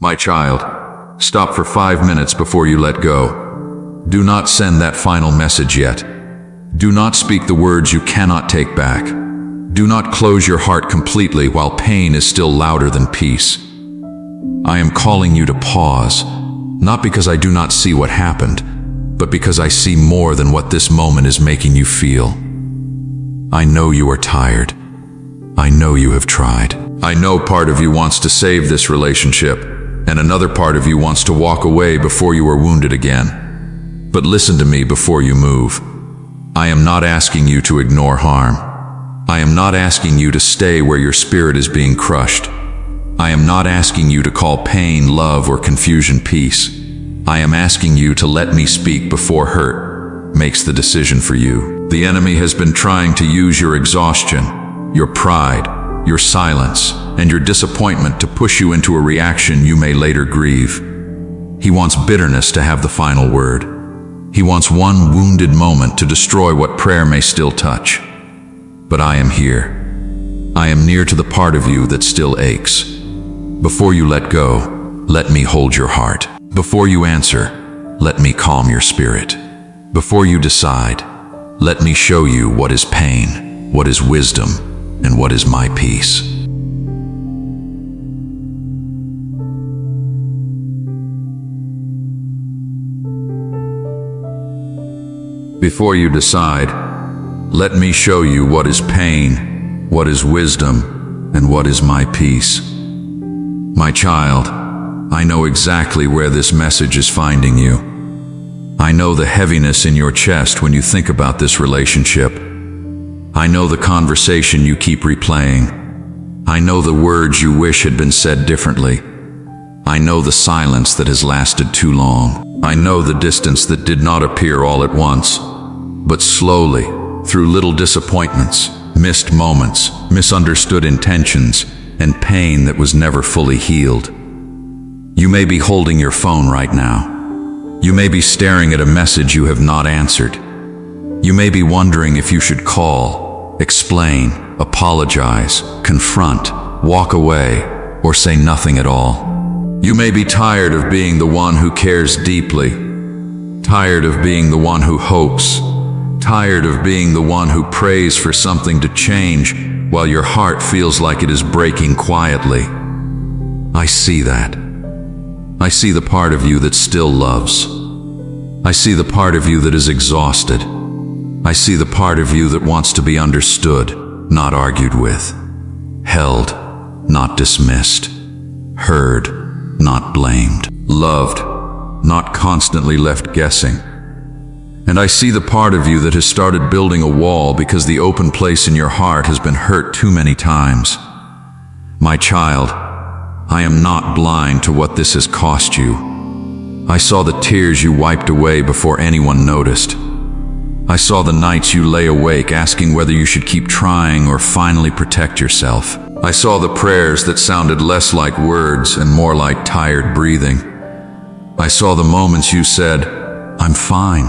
My child, stop for 5 minutes before you let go. Do not send that final message yet. Do not speak the words you cannot take back. Do not close your heart completely while pain is still louder than peace. I am calling you to pause, not because I do not see what happened, but because I see more than what this moment is making you feel. I know you are tired. I know you have tried. I know part of you wants to save this relationship, and another part of you wants to walk away before you are wounded again. But listen to me before you move. I am not asking you to ignore harm. I am not asking you to stay where your spirit is being crushed. I am not asking you to call pain love or confusion peace. I am asking you to let me speak before hurt makes the decision for you. The enemy has been trying to use your exhaustion, your pride, your silence, and your disappointment to push you into a reaction you may later grieve. He wants bitterness to have the final word. He wants one wounded moment to destroy what prayer may still touch. But I am here. I am near to the part of you that still aches. Before you let go, let me hold your heart. Before you answer, let me calm your spirit. Before you decide, let me show you what is pain, what is wisdom, and what is my peace. Before you decide, let me show you what is pain, what is wisdom, and what is my peace. My child, I know exactly where this message is finding you. I know the heaviness in your chest when you think about this relationship. I know the conversation you keep replaying. I know the words you wish had been said differently. I know the silence that has lasted too long. I know the distance that did not appear all at once, but slowly, through little disappointments, missed moments, misunderstood intentions, and pain that was never fully healed. You may be holding your phone right now. You may be staring at a message you have not answered. You may be wondering if you should call, explain, apologize, confront, walk away, or say nothing at all. You may be tired of being the one who cares deeply, tired of being the one who hopes, tired of being the one who prays for something to change while your heart feels like it is breaking quietly. I see that. I see the part of you that still loves. I see the part of you that is exhausted. I see the part of you that wants to be understood, not argued with, held, not dismissed, heard, not blamed, loved, not constantly left guessing. And I see the part of you that has started building a wall because the open place in your heart has been hurt too many times. My child, I am not blind to what this has cost you. I saw the tears you wiped away before anyone noticed. I saw the nights you lay awake asking whether you should keep trying or finally protect yourself. I saw the prayers that sounded less like words and more like tired breathing. I saw the moments you said, "I'm fine,"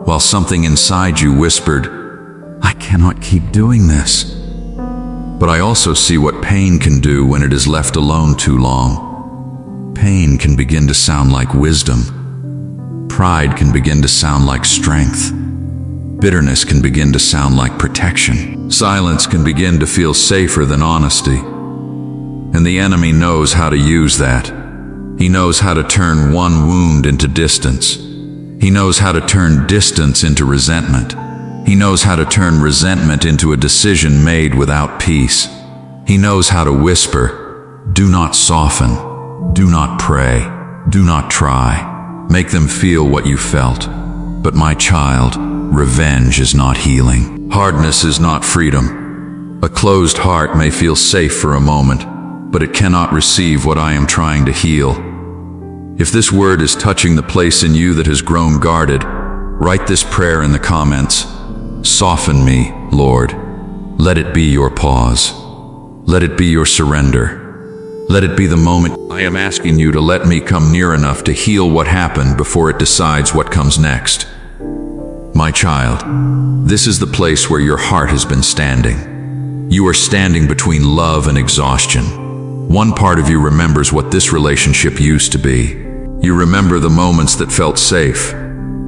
while something inside you whispered, "I cannot keep doing this." But I also see what pain can do when it is left alone too long. Pain can begin to sound like wisdom. Pride can begin to sound like strength. Bitterness can begin to sound like protection. Silence can begin to feel safer than honesty. And the enemy knows how to use that. He knows how to turn one wound into distance. He knows how to turn distance into resentment. He knows how to turn resentment into a decision made without peace. He knows how to whisper, "Do not soften, do not pray, do not try." Make them feel what you felt. But my child, revenge is not healing. Hardness is not freedom. A closed heart may feel safe for a moment, but it cannot receive what I am trying to heal. If this word is touching the place in you that has grown guarded, write this prayer in the comments. Soften me, Lord. Let it be your pause. Let it be your surrender. Let it be the moment I am asking you to let me come near enough to heal what happened before it decides what comes next. My child, this is the place where your heart has been standing. You are standing between love and exhaustion, One part of you remembers what this relationship used to be. You remember the moments that felt safe,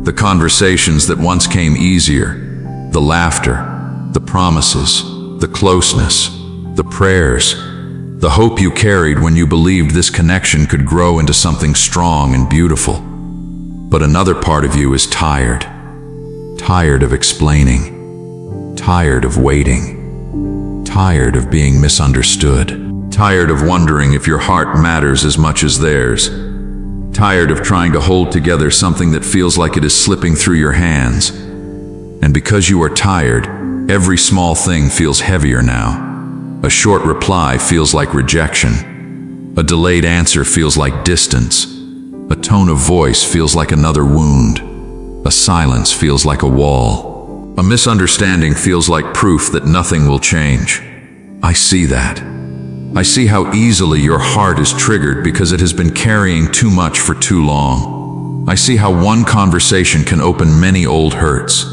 the conversations that once came easier, the laughter, the promises, the closeness, the prayers, the hope you carried when you believed this connection could grow into something strong and beautiful. But another part of you is tired. Tired of explaining. Tired of waiting. Tired of being misunderstood. Tired of wondering if your heart matters as much as theirs. Tired of trying to hold together something that feels like it is slipping through your hands. And because you are tired, every small thing feels heavier now. A short reply feels like rejection. A delayed answer feels like distance. A tone of voice feels like another wound. A silence feels like a wall. A misunderstanding feels like proof that nothing will change. I see that. I see how easily your heart is triggered because it has been carrying too much for too long. I see how one conversation can open many old hurts.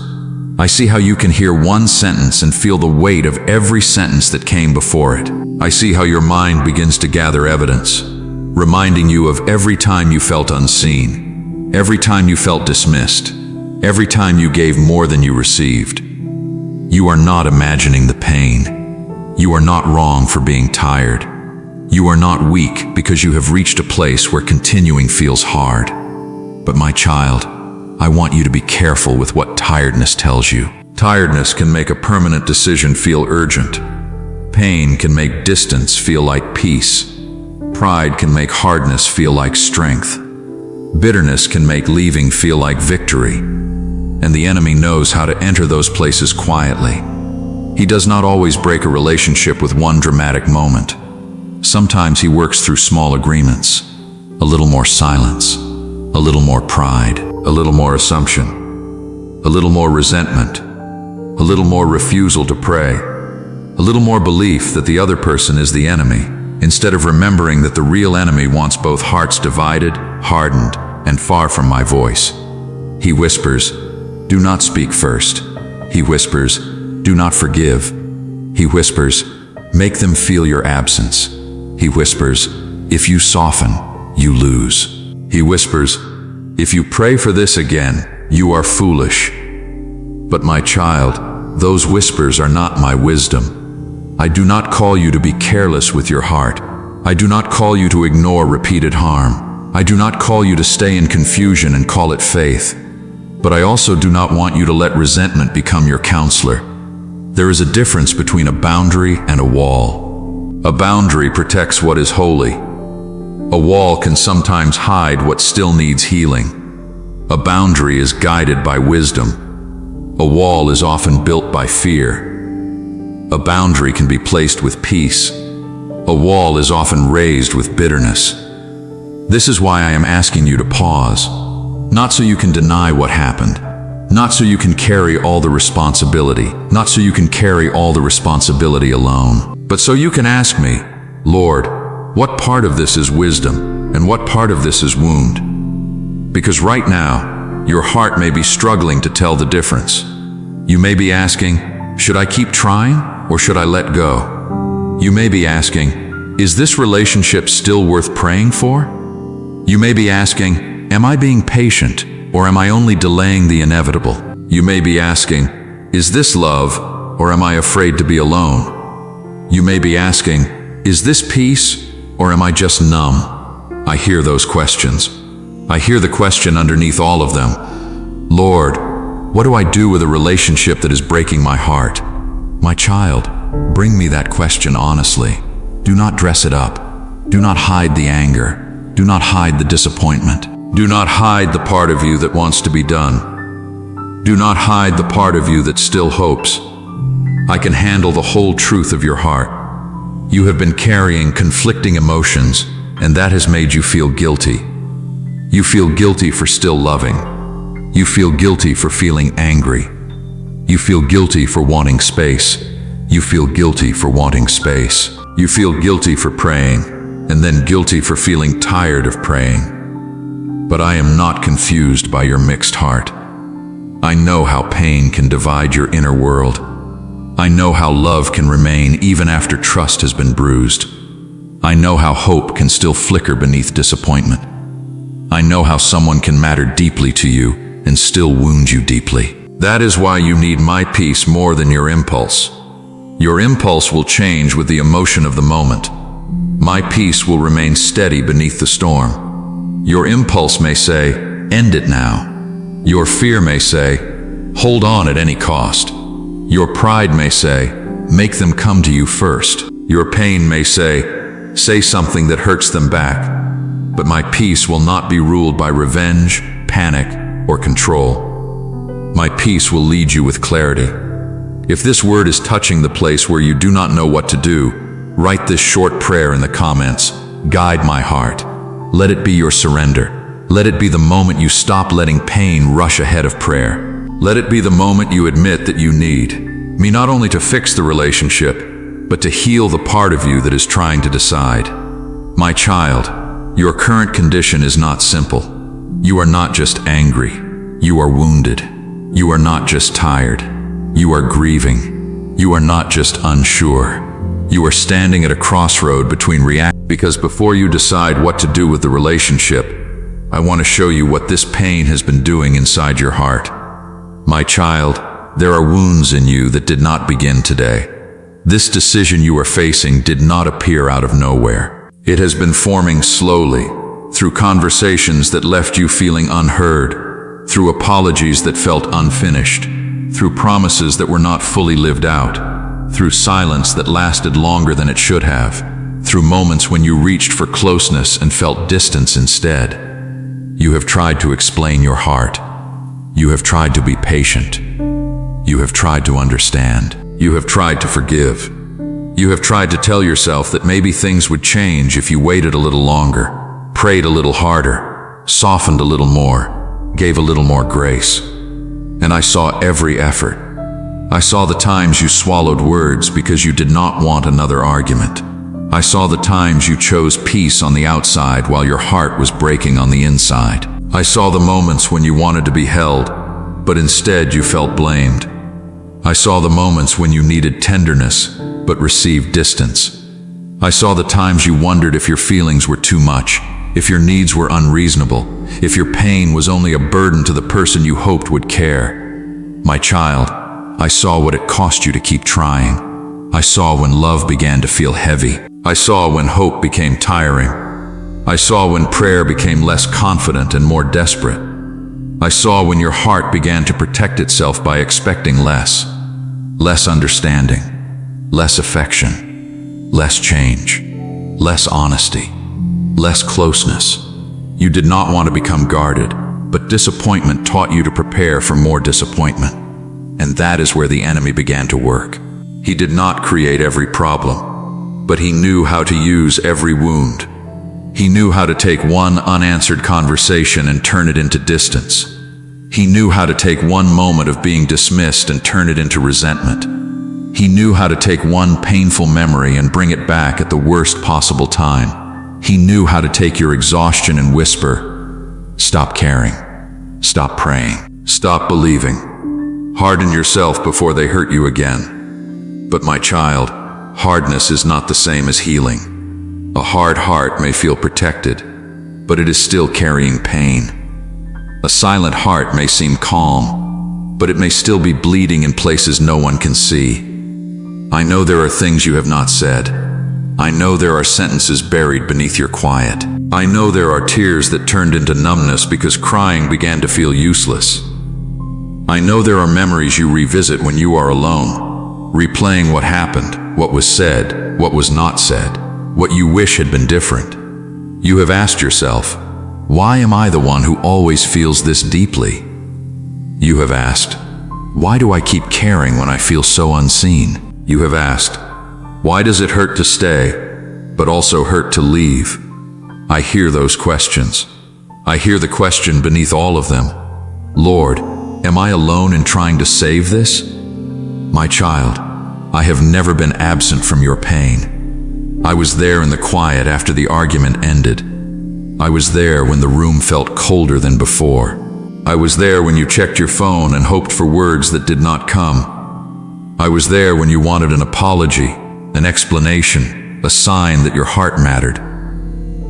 I see how you can hear one sentence and feel the weight of every sentence that came before it. I see how your mind begins to gather evidence, reminding you of every time you felt unseen, every time you felt dismissed, every time you gave more than you received. You are not imagining the pain. You are not wrong for being tired. You are not weak because you have reached a place where continuing feels hard. But my child, I want you to be careful with what tiredness tells you. Tiredness can make a permanent decision feel urgent. Pain can make distance feel like peace. Pride can make hardness feel like strength. Bitterness can make leaving feel like victory. And the enemy knows how to enter those places quietly. He does not always break a relationship with one dramatic moment. Sometimes he works through small agreements. A little more silence, a little more pride, a little more assumption, a little more resentment, a little more refusal to pray, a little more belief that the other person is the enemy, instead of remembering that the real enemy wants both hearts divided, hardened, and far from my voice. He whispers, "Do not speak first." He whispers, "Do not forgive." He whispers, "Make them feel your absence." He whispers, "If you soften, you lose." He whispers, "If you pray for this again, you are foolish." But my child, those whispers are not my wisdom. I do not call you to be careless with your heart. I do not call you to ignore repeated harm. I do not call you to stay in confusion and call it faith. But I also do not want you to let resentment become your counselor. There is a difference between a boundary and a wall. A boundary protects what is holy. A wall can sometimes hide what still needs healing. A boundary is guided by wisdom. A wall is often built by fear. A boundary can be placed with peace. A wall is often raised with bitterness. This is why I am asking you to pause, not so you can deny what happened, not so you can carry all the responsibility, not so you can carry all the responsibility alone, but so you can ask me, Lord, what part of this is wisdom and what part of this is wound? Because right now, your heart may be struggling to tell the difference. You may be asking, should I keep trying or should I let go? You may be asking, is this relationship still worth praying for? You may be asking, am I being patient or am I only delaying the inevitable? You may be asking, is this love or am I afraid to be alone? You may be asking, is this peace or am I just numb? I hear those questions. I hear the question underneath all of them. Lord, what do I do with a relationship that is breaking my heart? My child, bring me that question honestly. Do not dress it up. Do not hide the anger. Do not hide the disappointment. Do not hide the part of you that wants to be done. Do not hide the part of you that still hopes. I can handle the whole truth of your heart. You have been carrying conflicting emotions, and that has made you feel guilty. You feel guilty for still loving. You feel guilty for feeling angry. You feel guilty for wanting space. You feel guilty for wanting space. You feel guilty for praying, and then guilty for feeling tired of praying. But I am not confused by your mixed heart. I know how pain can divide your inner world. I know how love can remain even after trust has been bruised. I know how hope can still flicker beneath disappointment. I know how someone can matter deeply to you and still wound you deeply. That is why you need my peace more than your impulse. Your impulse will change with the emotion of the moment. My peace will remain steady beneath the storm. Your impulse may say, "End it now." Your fear may say, "Hold on at any cost." Your pride may say, "Make them come to you first." Your pain may say something that hurts them back. But my peace will not be ruled by revenge, panic, or control. My peace will lead you with clarity. If this word is touching the place where you do not know what to do, write this short prayer in the comments. Guide my heart. Let it be your surrender. Let it be the moment you stop letting pain rush ahead of prayer. Let it be the moment you admit that you need me not only to fix the relationship, but to heal the part of you that is trying to decide. My child, your current condition is not simple. You are not just angry. You are wounded. You are not just tired. You are grieving. You are not just unsure. You are standing at a crossroad between because before you decide what to do with the relationship, I want to show you what this pain has been doing inside your heart. My child, there are wounds in you that did not begin today. This decision you are facing did not appear out of nowhere. It has been forming slowly, through conversations that left you feeling unheard, through apologies that felt unfinished, through promises that were not fully lived out, through silence that lasted longer than it should have, through moments when you reached for closeness and felt distance instead. You have tried to explain your heart. You have tried to be patient. You have tried to understand. You have tried to forgive. You have tried to tell yourself that maybe things would change if you waited a little longer, prayed a little harder, softened a little more, gave a little more grace. And I saw every effort. I saw the times you swallowed words because you did not want another argument. I saw the times you chose peace on the outside while your heart was breaking on the inside. I saw the moments when you wanted to be held, but instead you felt blamed. I saw the moments when you needed tenderness, but received distance. I saw the times you wondered if your feelings were too much, if your needs were unreasonable, if your pain was only a burden to the person you hoped would care. My child, I saw what it cost you to keep trying. I saw when love began to feel heavy. I saw when hope became tiring. I saw when prayer became less confident and more desperate. I saw when your heart began to protect itself by expecting less understanding, less affection, less change, less honesty, less closeness. You did not want to become guarded, but disappointment taught you to prepare for more disappointment. And that is where the enemy began to work. He did not create every problem, but he knew how to use every wound. He knew how to take one unanswered conversation and turn it into distance. He knew how to take one moment of being dismissed and turn it into resentment. He knew how to take one painful memory and bring it back at the worst possible time. He knew how to take your exhaustion and whisper, "Stop caring. Stop praying. Stop believing. Harden yourself before they hurt you again." But my child, hardness is not the same as healing. A hard heart may feel protected, but it is still carrying pain. A silent heart may seem calm, but it may still be bleeding in places no one can see. I know there are things you have not said. I know there are sentences buried beneath your quiet. I know there are tears that turned into numbness because crying began to feel useless. I know there are memories you revisit when you are alone, replaying what happened, what was said, what was not said, what you wish had been different. You have asked yourself, why am I the one who always feels this deeply? You have asked, why do I keep caring when I feel so unseen? You have asked, why does it hurt to stay, but also hurt to leave? I hear those questions. I hear the question beneath all of them. Lord, am I alone in trying to save this? My child, I have never been absent from your pain. I was there in the quiet after the argument ended. I was there when the room felt colder than before. I was there when you checked your phone and hoped for words that did not come. I was there when you wanted an apology, an explanation, a sign that your heart mattered.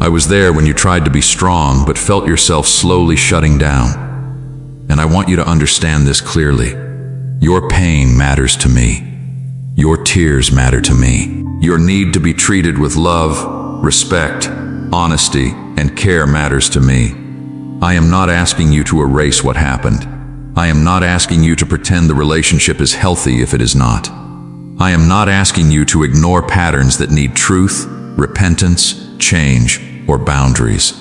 I was there when you tried to be strong but felt yourself slowly shutting down. And I want you to understand this clearly. Your pain matters to me. Your tears matter to me. Your need to be treated with love, respect, honesty, and care matters to me. I am not asking you to erase what happened. I am not asking you to pretend the relationship is healthy if it is not. I am not asking you to ignore patterns that need truth, repentance, change, or boundaries.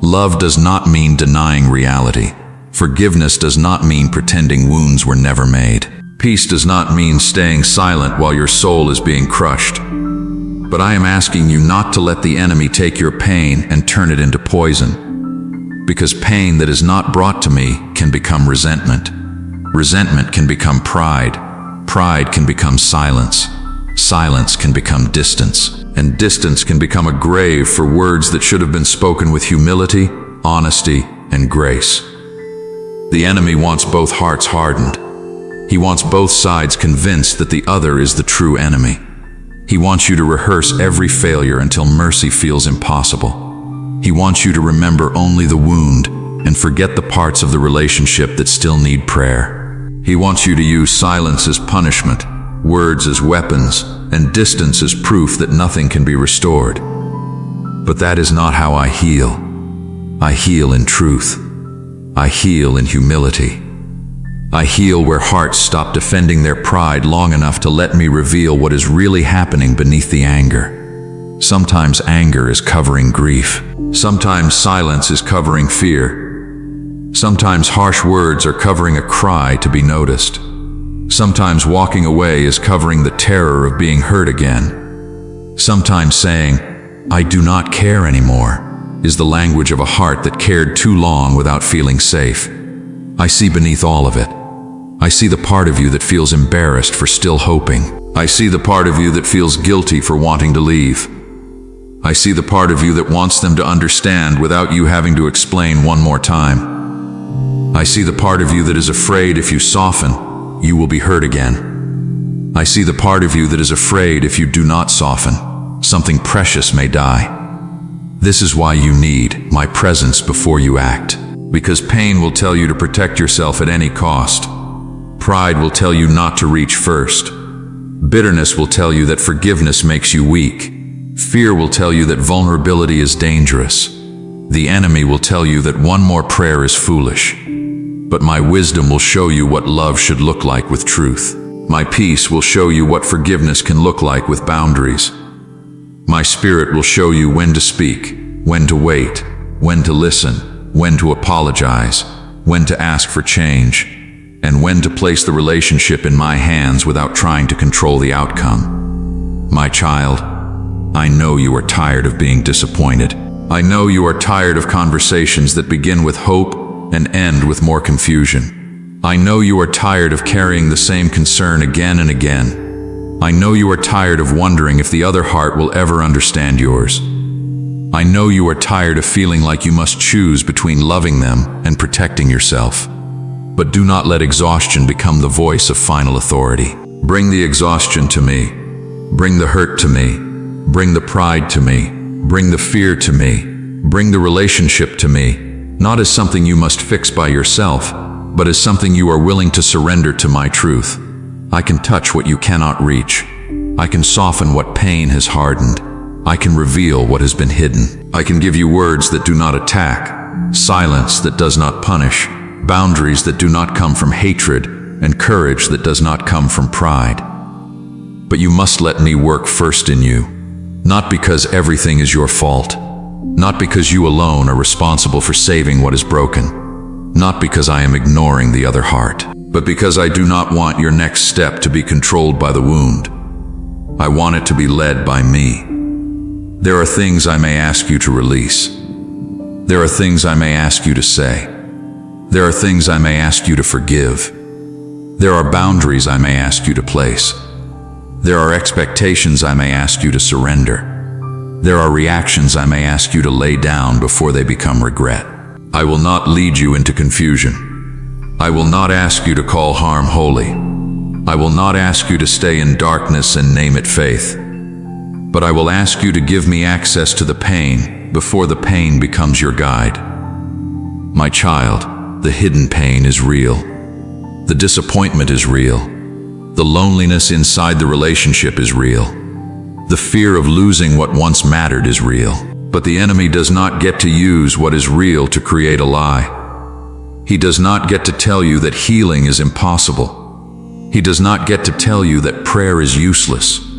Love does not mean denying reality. Forgiveness does not mean pretending wounds were never made. Peace does not mean staying silent while your soul is being crushed. But I am asking you not to let the enemy take your pain and turn it into poison. Because pain that is not brought to me can become resentment. Resentment can become pride. Pride can become silence. Silence can become distance. And distance can become a grave for words that should have been spoken with humility, honesty, and grace. The enemy wants both hearts hardened. He wants both sides convinced that the other is the true enemy. He wants you to rehearse every failure until mercy feels impossible. He wants you to remember only the wound and forget the parts of the relationship that still need prayer. He wants you to use silence as punishment, words as weapons, and distance as proof that nothing can be restored. But that is not how I heal. I heal in truth. I heal in humility. I heal where hearts stop defending their pride long enough to let me reveal what is really happening beneath the anger. Sometimes anger is covering grief. Sometimes silence is covering fear. Sometimes harsh words are covering a cry to be noticed. Sometimes walking away is covering the terror of being hurt again. Sometimes saying, "I do not care anymore," is the language of a heart that cared too long without feeling safe. I see beneath all of it. I see the part of you that feels embarrassed for still hoping. I see the part of you that feels guilty for wanting to leave. I see the part of you that wants them to understand without you having to explain one more time. I see the part of you that is afraid if you soften, you will be hurt again. I see the part of you that is afraid if you do not soften, something precious may die. This is why you need my presence before you act. Because pain will tell you to protect yourself at any cost. Pride will tell you not to reach first. Bitterness will tell you that forgiveness makes you weak. Fear will tell you that vulnerability is dangerous. The enemy will tell you that one more prayer is foolish. But my wisdom will show you what love should look like with truth. My peace will show you what forgiveness can look like with boundaries. My spirit will show you when to speak, when to wait, when to listen, when to apologize, when to ask for change, and when to place the relationship in my hands without trying to control the outcome. My child, I know you are tired of being disappointed. I know you are tired of conversations that begin with hope and end with more confusion. I know you are tired of carrying the same concern again and again. I know you are tired of wondering if the other heart will ever understand yours. I know you are tired of feeling like you must choose between loving them and protecting yourself. But do not let exhaustion become the voice of final authority. Bring the exhaustion to me. Bring the hurt to me. Bring the pride to me. Bring the fear to me. Bring the relationship to me, not as something you must fix by yourself, but as something you are willing to surrender to my truth. I can touch what you cannot reach. I can soften what pain has hardened. I can reveal what has been hidden. I can give you words that do not attack, silence that does not punish, boundaries that do not come from hatred, and courage that does not come from pride. But you must let me work first in you, not because everything is your fault, not because you alone are responsible for saving what is broken, not because I am ignoring the other heart, but because I do not want your next step to be controlled by the wound. I want it to be led by me. There are things I may ask you to release. There are things I may ask you to say. There are things I may ask you to forgive. There are boundaries I may ask you to place. There are expectations I may ask you to surrender. There are reactions I may ask you to lay down before they become regret. I will not lead you into confusion. I will not ask you to call harm holy. I will not ask you to stay in darkness and name it faith. but I will ask you to give me access to the pain before the pain becomes your guide. My child, the hidden pain is real. The disappointment is real. The loneliness inside the relationship is real. The fear of losing what once mattered is real. But the enemy does not get to use what is real to create a lie. He does not get to tell you that healing is impossible. He does not get to tell you that prayer is useless.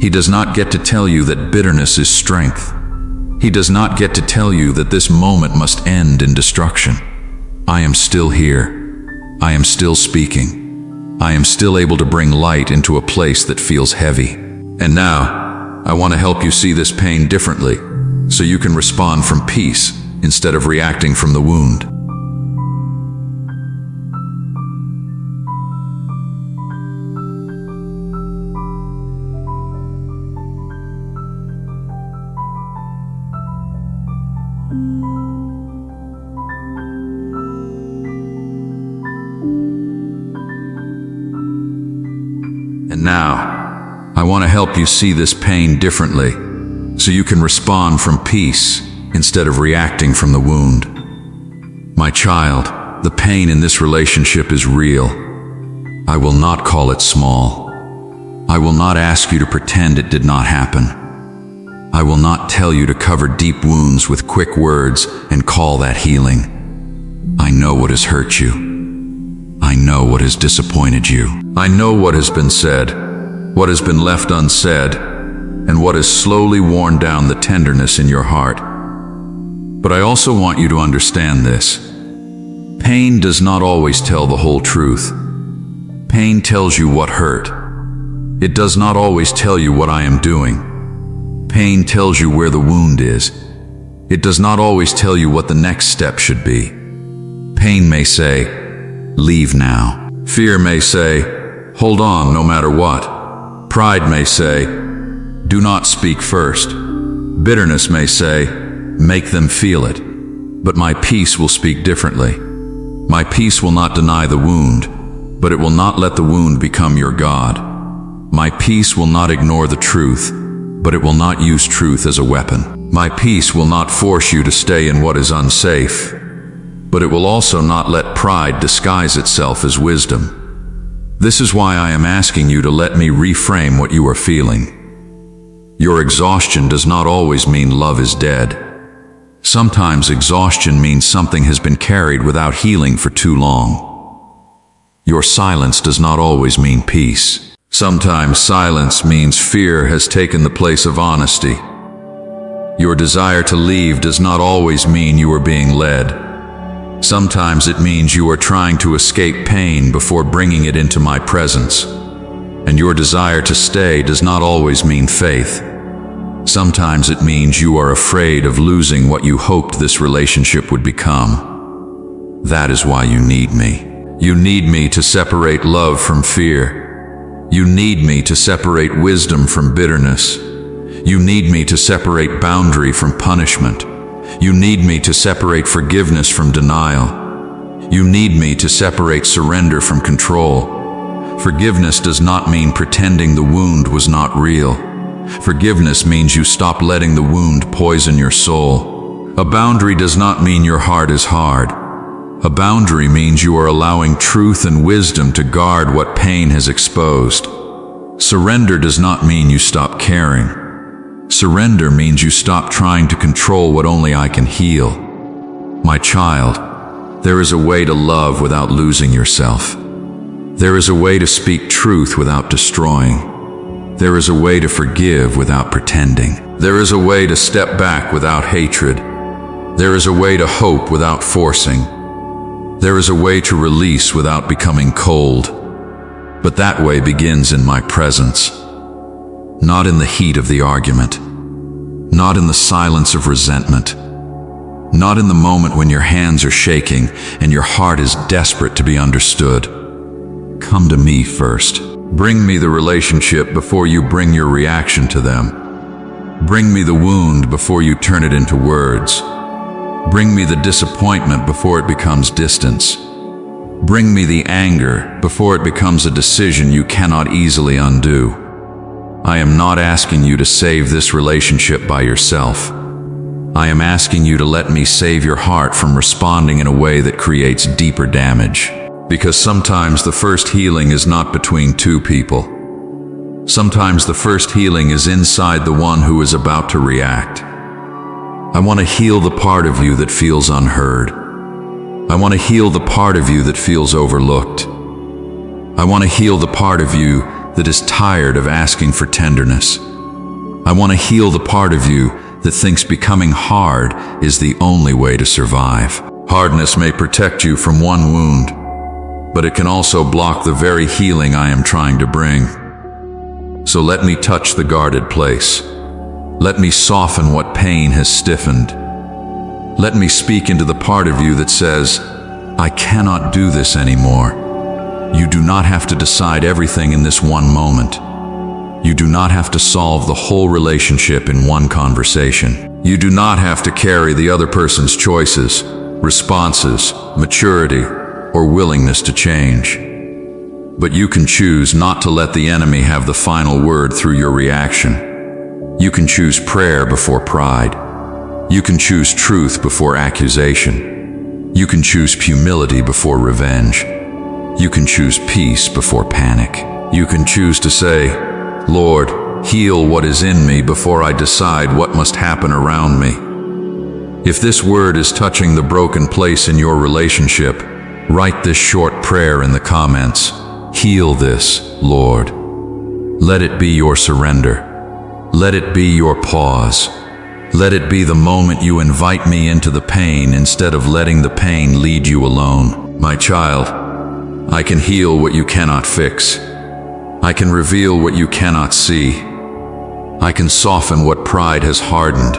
He does not get to tell you that bitterness is strength. He does not get to tell you that this moment must end in destruction. I am still here. I am still speaking. I am still able to bring light into a place that feels heavy. And now, I want to help you see this pain differently, so you can respond from peace instead of reacting from the wound. And now, I want to help you see this pain differently, so you can respond from peace instead of reacting from the wound. My child, the pain in this relationship is real. I will not call it small. I will not ask you to pretend it did not happen. I will not tell you to cover deep wounds with quick words and call that healing. I know what has hurt you. I know what has disappointed you. I know what has been said, what has been left unsaid, and what has slowly worn down the tenderness in your heart. But I also want you to understand this. Pain does not always tell the whole truth. Pain tells you what hurt. It does not always tell you what I am doing. Pain tells you where the wound is. It does not always tell you what the next step should be. Pain may say, leave now. Fear may say, hold on no matter what. Pride may say, do not speak first. Bitterness may say, make them feel it. But my peace will speak differently. My peace will not deny the wound, but it will not let the wound become your God. My peace will not ignore the truth, but it will not use truth as a weapon. My peace will not force you to stay in what is unsafe, but it will also not let pride disguise itself as wisdom. This is why I am asking you to let me reframe what you are feeling. Your exhaustion does not always mean love is dead. Sometimes exhaustion means something has been carried without healing for too long. Your silence does not always mean peace. Sometimes silence means fear has taken the place of honesty. Your desire to leave does not always mean you are being led. Sometimes it means you are trying to escape pain before bringing it into my presence. And your desire to stay does not always mean faith. Sometimes it means you are afraid of losing what you hoped this relationship would become. That is why you need me. You need me to separate love from fear. You need me to separate wisdom from bitterness. You need me to separate boundary from punishment. You need me to separate forgiveness from denial. You need me to separate surrender from control. Forgiveness does not mean pretending the wound was not real. Forgiveness means you stop letting the wound poison your soul. A boundary does not mean your heart is hard. A boundary means you are allowing truth and wisdom to guard what pain has exposed. Surrender does not mean you stop caring. Surrender means you stop trying to control what only I can heal. My child, there is a way to love without losing yourself. There is a way to speak truth without destroying. There is a way to forgive without pretending. There is a way to step back without hatred. There is a way to hope without forcing. There is a way to release without becoming cold. But that way begins in my presence. Not in the heat of the argument, not in the silence of resentment, not in the moment when your hands are shaking and your heart is desperate to be understood. Come to me first. Bring me the relationship before you bring your reaction to them. Bring me the wound before you turn it into words. Bring me the disappointment before it becomes distance. Bring me the anger before it becomes a decision you cannot easily undo. I am not asking you to save this relationship by yourself. I am asking you to let me save your heart from responding in a way that creates deeper damage. Because sometimes the first healing is not between two people. Sometimes the first healing is inside the one who is about to react. I want to heal the part of you that feels unheard. I want to heal the part of you that feels overlooked. I want to heal the part of you that is tired of asking for tenderness. I want to heal the part of you that thinks becoming hard is the only way to survive. Hardness may protect you from one wound, but it can also block the very healing I am trying to bring. So let me touch the guarded place. Let me soften what pain has stiffened. Let me speak into the part of you that says, I cannot do this anymore. You do not have to decide everything in this one moment. You do not have to solve the whole relationship in one conversation. You do not have to carry the other person's choices, responses, maturity, or willingness to change. But you can choose not to let the enemy have the final word through your reaction. You can choose prayer before pride. You can choose truth before accusation. You can choose humility before revenge. You can choose peace before panic. You can choose to say, Lord, heal what is in me before I decide what must happen around me. If this word is touching the broken place in your relationship, write this short prayer in the comments. Heal this, Lord. Let it be your surrender. Let it be your pause. Let it be the moment you invite me into the pain instead of letting the pain lead you alone. My child, I can heal what you cannot fix. I can reveal what you cannot see. I can soften what pride has hardened.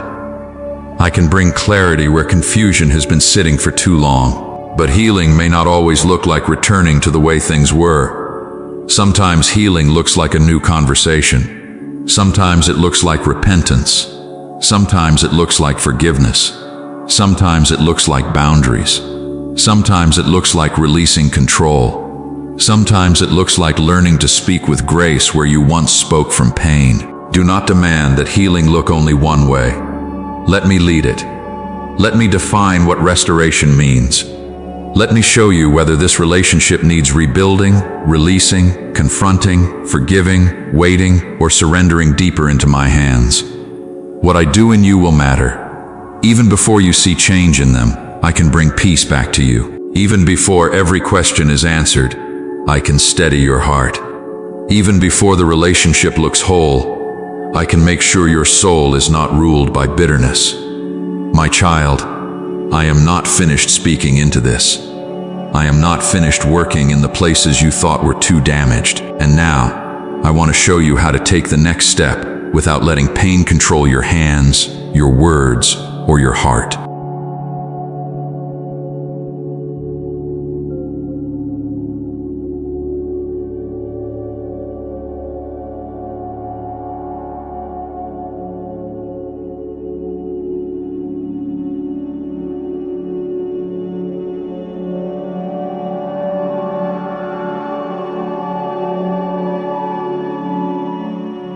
I can bring clarity where confusion has been sitting for too long. But healing may not always look like returning to the way things were. Sometimes healing looks like a new conversation. Sometimes it looks like repentance. Sometimes it looks like forgiveness. Sometimes it looks like boundaries. Sometimes it looks like releasing control. Sometimes it looks like learning to speak with grace where you once spoke from pain. Do not demand that healing look only one way. Let me lead it. Let me define what restoration means. Let me show you whether this relationship needs rebuilding, releasing, confronting, forgiving, waiting, or surrendering deeper into my hands. What I do in you will matter. Even before you see change in them, I can bring peace back to you. Even before every question is answered, I can steady your heart. Even before the relationship looks whole, I can make sure your soul is not ruled by bitterness. My child, I am not finished speaking into this. I am not finished working in the places you thought were too damaged. And now, I want to show you how to take the next step without letting pain control your hands, your words, or your heart.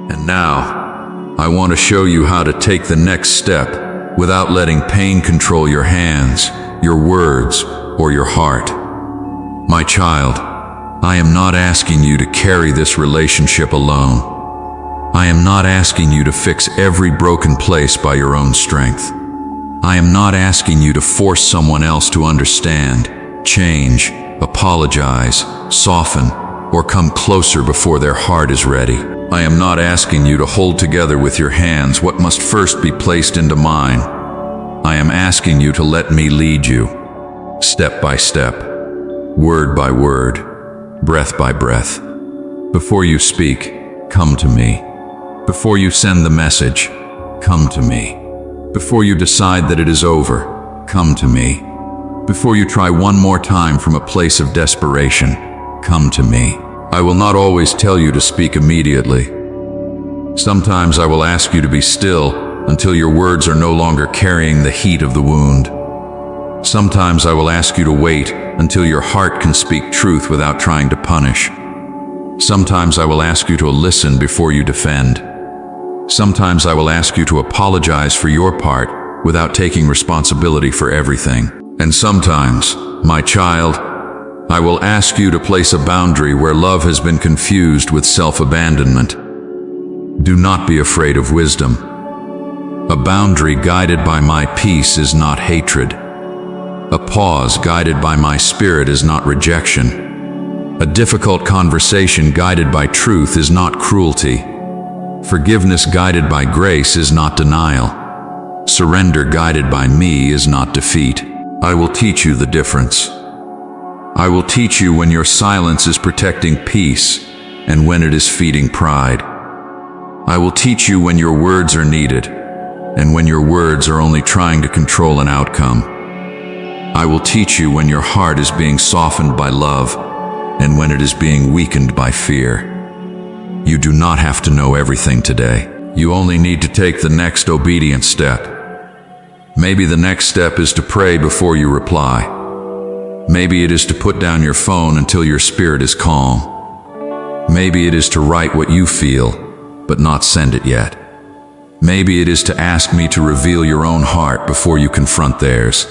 And now, I want to show you how to take the next step without letting pain control your hands, your words, or your heart. My child, I am not asking you to carry this relationship alone. I am not asking you to fix every broken place by your own strength. I am not asking you to force someone else to understand, change, apologize, soften, or come closer before their heart is ready. I am not asking you to hold together with your hands what must first be placed into mine. I am asking you to let me lead you, step by step, word by word, breath by breath. Before you speak, come to me. Before you send the message, come to me. Before you decide that it is over, come to me. Before you try one more time from a place of desperation, come to me. I will not always tell you to speak immediately. Sometimes I will ask you to be still until your words are no longer carrying the heat of the wound. Sometimes I will ask you to wait until your heart can speak truth without trying to punish. Sometimes I will ask you to listen before you defend. Sometimes I will ask you to apologize for your part without taking responsibility for everything. And sometimes, my child, I will ask you to place a boundary where love has been confused with self-abandonment. Do not be afraid of wisdom. A boundary guided by my peace is not hatred. A pause guided by my spirit is not rejection. A difficult conversation guided by truth is not cruelty. Forgiveness guided by grace is not denial. Surrender guided by me is not defeat. I will teach you the difference. I will teach you when your silence is protecting peace and when it is feeding pride. I will teach you when your words are needed and when your words are only trying to control an outcome. I will teach you when your heart is being softened by love and when it is being weakened by fear. You do not have to know everything today. You only need to take the next obedient step. Maybe the next step is to pray before you reply. Maybe it is to put down your phone until your spirit is calm. Maybe it is to write what you feel, but not send it yet. Maybe it is to ask me to reveal your own heart before you confront theirs.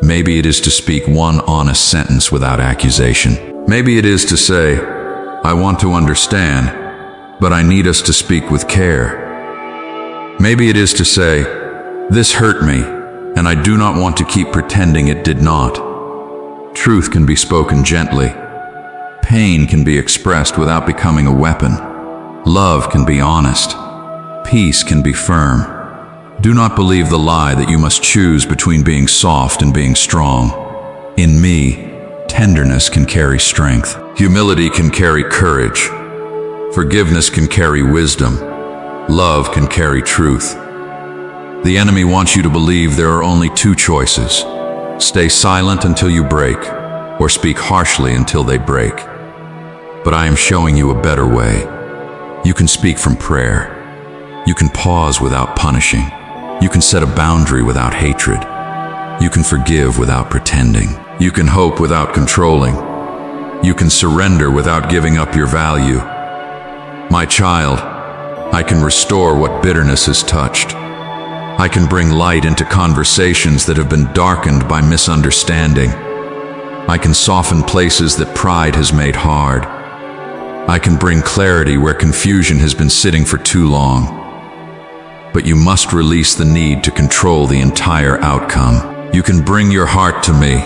Maybe it is to speak one honest sentence without accusation. Maybe it is to say, I want to understand, but I need us to speak with care. Maybe it is to say, this hurt me, and I do not want to keep pretending it did not. Truth can be spoken gently. Pain can be expressed without becoming a weapon. Love can be honest. Peace can be firm. Do not believe the lie that you must choose between being soft and being strong. In me, tenderness can carry strength. Humility can carry courage. Forgiveness can carry wisdom. Love can carry truth. The enemy wants you to believe there are only two choices. Stay silent until you break, or speak harshly until they break. But I am showing you a better way. You can speak from prayer. You can pause without punishing. You can set a boundary without hatred. You can forgive without pretending. You can hope without controlling. You can surrender without giving up your value. My child, I can restore what bitterness has touched. I can bring light into conversations that have been darkened by misunderstanding. I can soften places that pride has made hard. I can bring clarity where confusion has been sitting for too long. But you must release the need to control the entire outcome. You can bring your heart to me.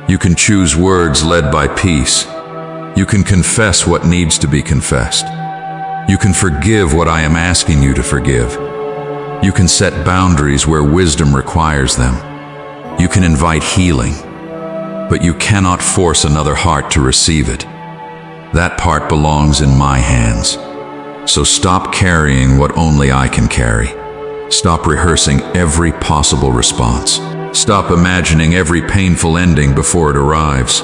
You can choose words led by peace. You can confess what needs to be confessed. You can forgive what I am asking you to forgive. You can set boundaries where wisdom requires them. You can invite healing, but you cannot force another heart to receive it. That part belongs in my hands. So stop carrying what only I can carry. Stop rehearsing every possible response. Stop imagining every painful ending before it arrives.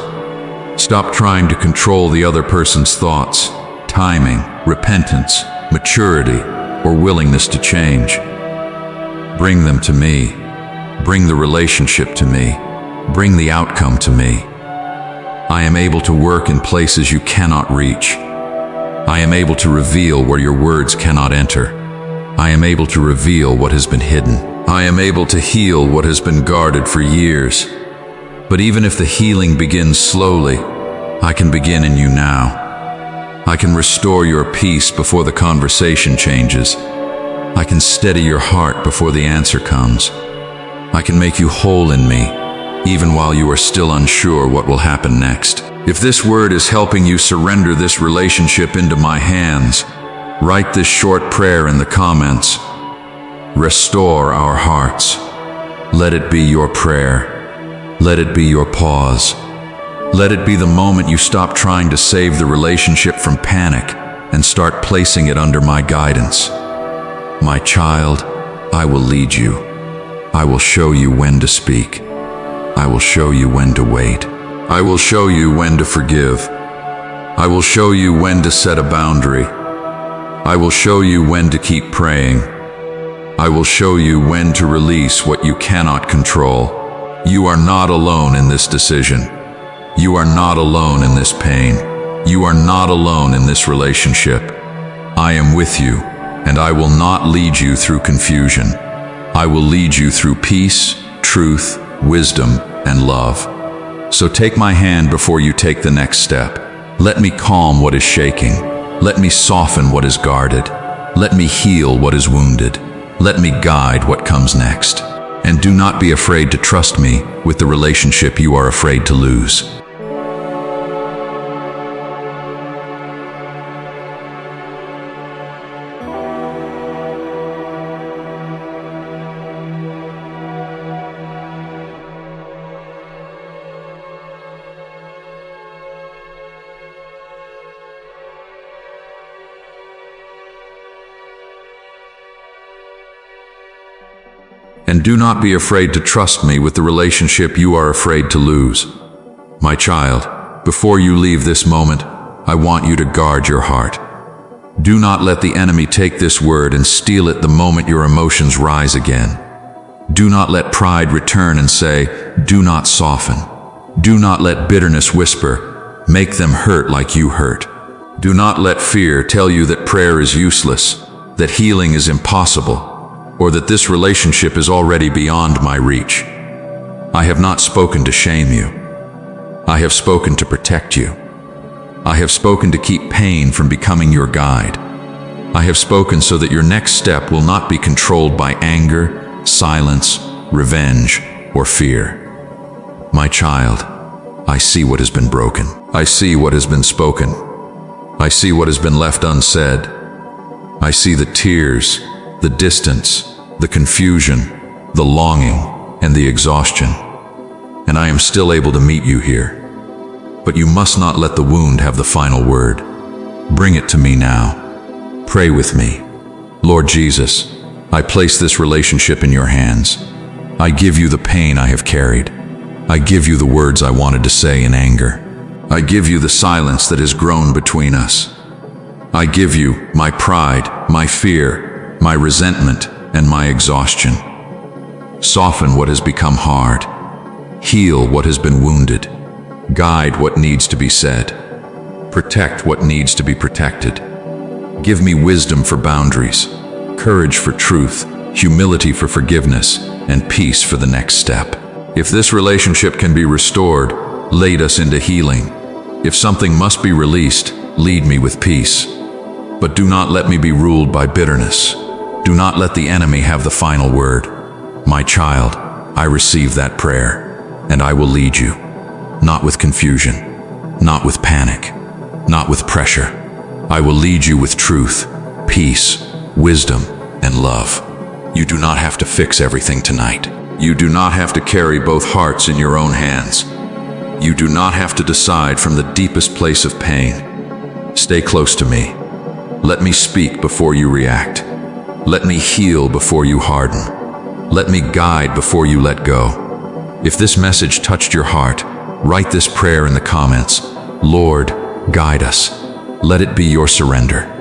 Stop trying to control the other person's thoughts, timing, repentance, maturity, or willingness to change. Bring them to me. Bring the relationship to me. Bring the outcome to me. I am able to work in places you cannot reach. I am able to reveal where your words cannot enter. I am able to reveal what has been hidden. I am able to heal what has been guarded for years. But even if the healing begins slowly, I can begin in you now. I can restore your peace before the conversation changes. I can steady your heart before the answer comes. I can make you whole in me, even while you are still unsure what will happen next. If this word is helping you surrender this relationship into my hands, write this short prayer in the comments. Restore our hearts. Let it be your prayer. Let it be your pause. Let it be the moment you stop trying to save the relationship from panic and start placing it under my guidance. My child, I will lead you. I will show you when to speak. I will show you when to wait. I will show you when to forgive. I will show you when to set a boundary. I will show you when to keep praying. I will show you when to release what you cannot control. You are not alone in this decision. You are not alone in this pain. You are not alone in this relationship. I am with you, and I will not lead you through confusion. I will lead you through peace, truth, wisdom, and love. So take my hand before you take the next step. Let me calm what is shaking. Let me soften what is guarded. Let me heal what is wounded. Let me guide what comes next. And do not be afraid to trust me with the relationship you are afraid to lose. And do not be afraid to trust me with the relationship you are afraid to lose. My child, before you leave this moment, I want you to guard your heart. Do not let the enemy take this word and steal it the moment your emotions rise again. Do not let pride return and say, "Do not soften." Do not let bitterness whisper, "Make them hurt like you hurt." Do not let fear tell you that prayer is useless, that healing is impossible, or that this relationship is already beyond my reach. I have not spoken to shame you. I have spoken to protect you. I have spoken to keep pain from becoming your guide. I have spoken so that your next step will not be controlled by anger, silence, revenge, or fear. My child, I see what has been broken. I see what has been spoken. I see what has been left unsaid. I see the tears, the distance, the confusion, the longing, and the exhaustion. And I am still able to meet you here. But you must not let the wound have the final word. Bring it to me now. Pray with me. Lord Jesus, I place this relationship in your hands. I give you the pain I have carried. I give you the words I wanted to say in anger. I give you the silence that has grown between us. I give you my pride, my fear, my resentment, and my exhaustion. Soften what has become hard. Heal what has been wounded. Guide what needs to be said. Protect what needs to be protected. Give me wisdom for boundaries, courage for truth, humility for forgiveness, and peace for the next step. If this relationship can be restored, lead us into healing. If something must be released, lead me with peace. But do not let me be ruled by bitterness. Do not let the enemy have the final word. My child, I receive that prayer, and I will lead you, not with confusion, not with panic, not with pressure. I will lead you with truth, peace, wisdom, and love. You do not have to fix everything tonight. You do not have to carry both hearts in your own hands. You do not have to decide from the deepest place of pain. Stay close to me. Let me speak before you react. Let me heal before you harden. Let me guide before you let go. If this message touched your heart, write this prayer in the comments. Lord, guide us. Let it be your surrender.